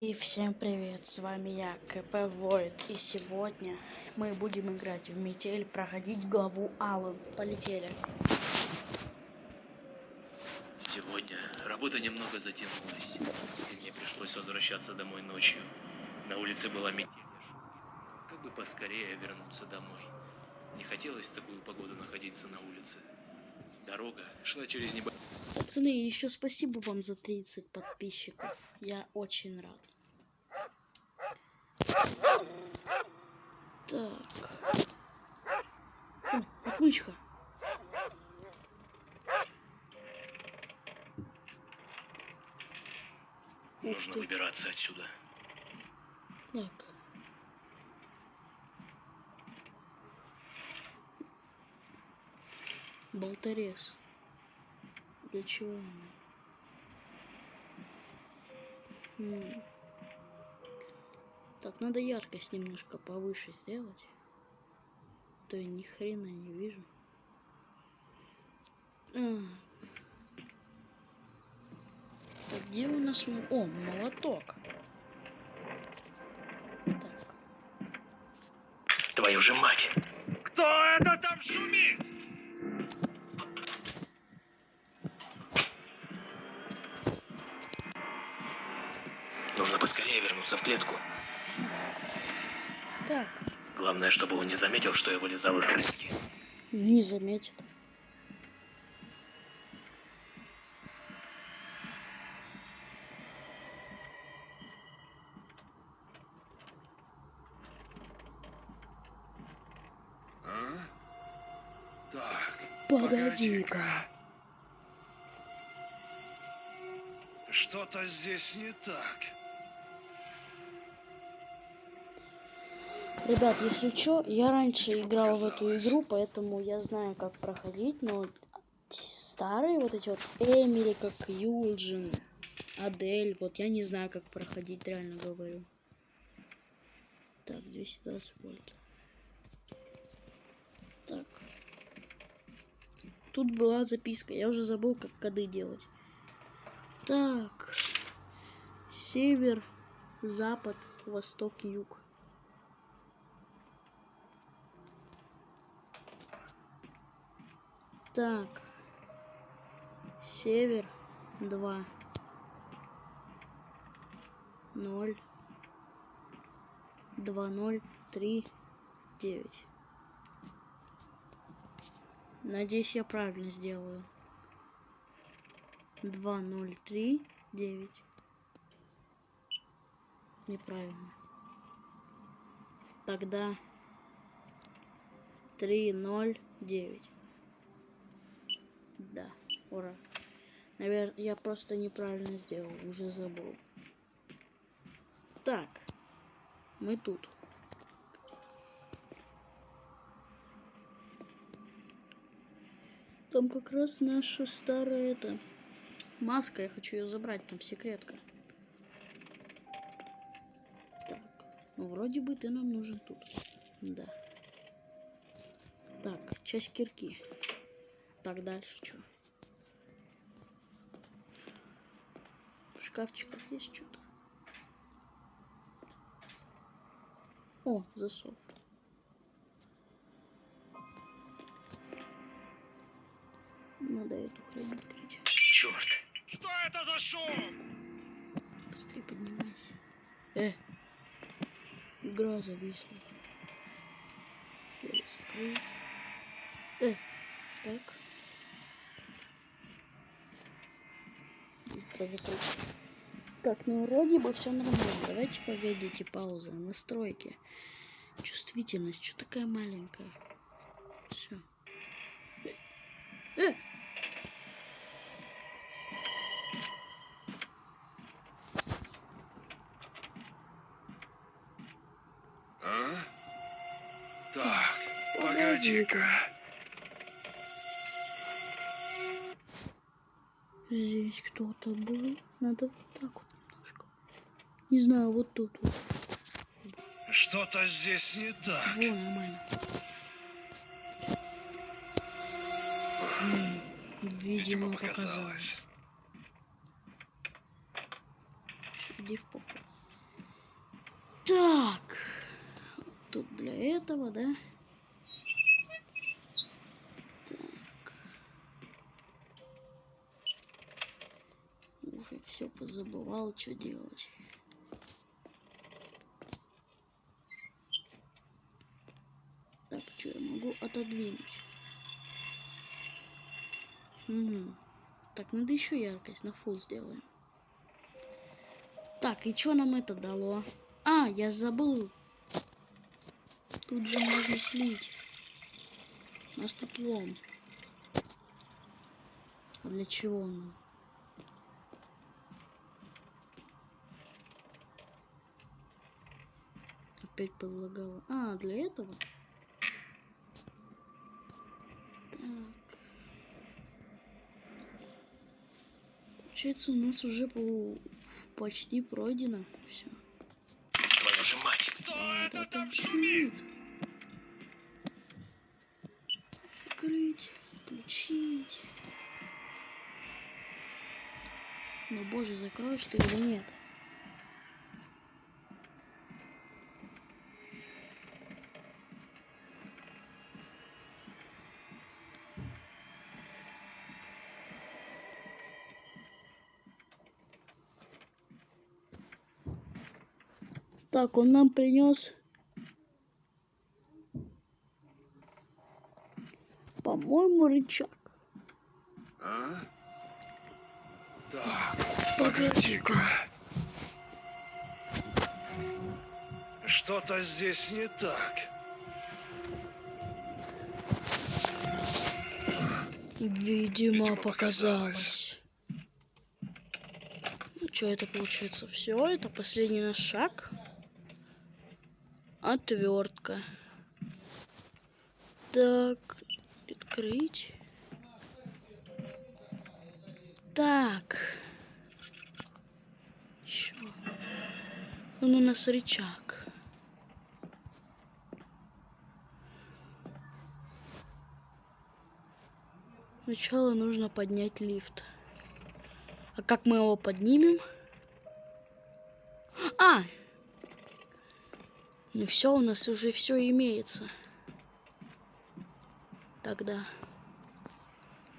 И всем привет, с вами я, КП Void, и сегодня мы будем играть в метель, проходить главу Аллу. Полетели. Сегодня работа немного затянулась, и мне пришлось возвращаться домой ночью. На улице была метель, как бы поскорее вернуться домой. Не хотелось в такую погоду находиться на улице. Дорога шла через небольшой... Пацаны, еще спасибо вам за 30 подписчиков, я очень рад. Так. О, отмычка. Нужно выбираться отсюда. Так. Болторез. Для чего она? Так, надо яркость немножко повыше сделать. А то я ни хрена не вижу. Так, где у нас... О, молоток. Так. Твою же мать! Кто это там шумит? Нужно поскорее вернуться в клетку. Так. Главное, чтобы он не заметил, что я вылезал из клетки. Не заметит. Так, Погоди-ка. Что-то здесь не так. Ребят, если что, я раньше играл в эту игру, поэтому я знаю, как проходить, но старые вот эти вот Эмили, как Юджин, Адель, вот я не знаю, как проходить, реально говорю. Так, 220 вольт. Так. Тут была записка, я уже забыл, как коды делать. Так. Север, запад, восток, юг. Так. Север 2 0 2 0 3 9. Надеюсь, я правильно сделаю. 2 0 3 9. Неправильно. Тогда 3 0 9. Да, ура. Наверное, я просто неправильно сделал, уже забыл. Так, мы тут. Там как раз наша старая маска, я хочу ее забрать, там секретка. Так, ну вроде бы ты нам нужен тут. Да. Так, часть кирки. Так, дальше что? В шкафчиках есть что-то. О, засов. Надо эту хрень открыть. Черт! Что это за шум? Быстрее поднимайся. Игра зависла. Дверь закрыть. Так. Быстро закрыть. Так, ну вроде бы все нормально. Давайте погодите, пауза. Настройки. Чувствительность. Что такая маленькая? Все. А? Так, погоди-ка. Здесь кто-то был. Надо вот так вот немножко. Не знаю, вот тут вот. Что-то здесь не так. Во, нормально. Видимо, показалось. Иди в попу. Так. Тут для этого, да? Так. Уже все позабывал, что делать. Так, что я могу отодвинуть? Угу. Так, надо еще яркость на фул сделаем. Так, и что нам это дало? А, я забыл. Тут же можно слить. У нас тут лом. А для чего он? Опять подлагало. А, для этого? Так. Получается, у нас уже почти пройдено. Все. Твою же мать! Кто это там шумит? Открыть, включить. Ну, боже, закроешь ты или нет? Так, он нам принес, по-моему, рычаг. А? Так, погоди-ка. Что-то здесь не так. Видимо, показалось. Ну, что это получается? Все, это последний наш шаг. Отвертка. Так, открыть. Так. Еще. Он у нас рычаг. Сначала нужно поднять лифт. А как мы его поднимем? А! Ну все, у нас уже все имеется. Тогда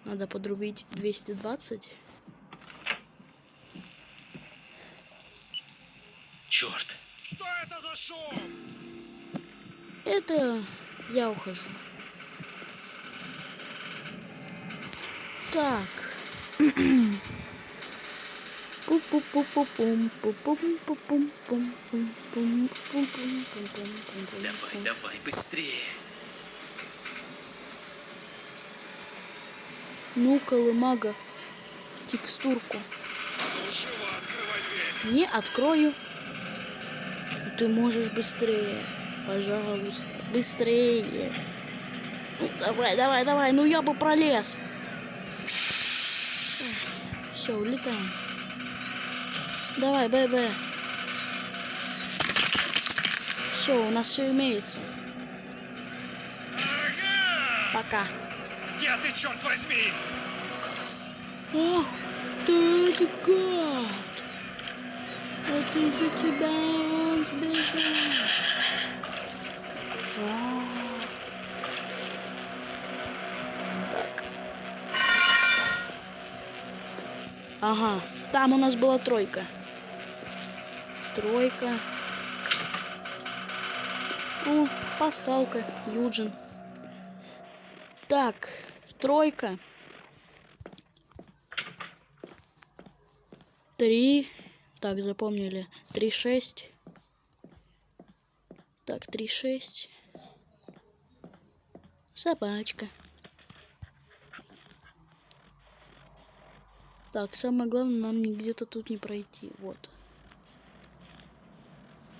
надо подрубить 220. Черт! Что это за шум? Это я ухожу. Так. Давай, давай, быстрее! Ну, колымага, текстурку. А ну живо открывай дверь. Не открою. Ты можешь быстрее. Пожалуйста, быстрее. Ну, давай, давай, давай. Ну, я бы пролез. Все, улетаем. Давай, ББ. Все, у нас все имеется. Ага! Пока. Где ты, черт возьми? Ох ты, гад! Это из-за тебя он сбежал. Так. Ага, там у нас была тройка. Тройка. О, пасхалка, Юджин. Так, тройка. 3. Так, запомнили. 3, 6. Так, 3, 6. Собачка. Так, самое главное, нам где-то тут не пройти. Вот.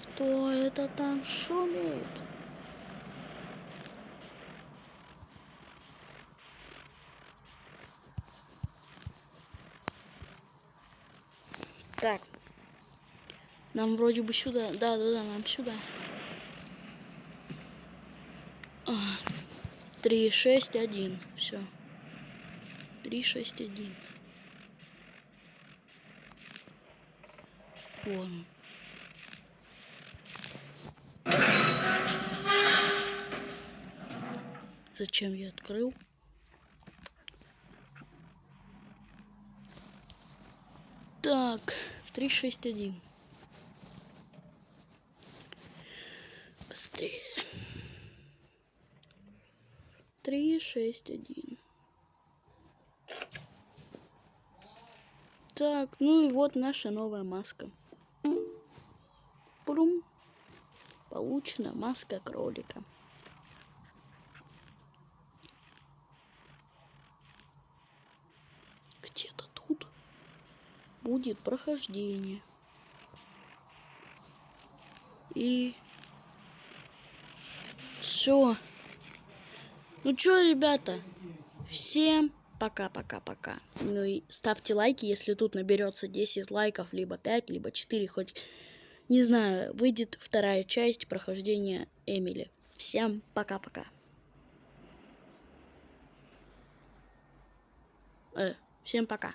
Кто это там шумит? Так. Нам вроде бы сюда. Да, нам сюда. 3, 6, 1. Все. 3, 6, 1. Вон. Зачем я открыл? Так, 361. Быстрее. 361. Так, ну и вот наша новая маска. Пурум. Получена маска кролика. Где-то тут будет прохождение. И все. Ну чё, ребята, всем пока-пока-пока. Ну и ставьте лайки, если тут наберется 10 лайков, либо 5, либо 4, хоть, не знаю, выйдет вторая часть прохождения Эмили. Всем пока-пока. Всем пока.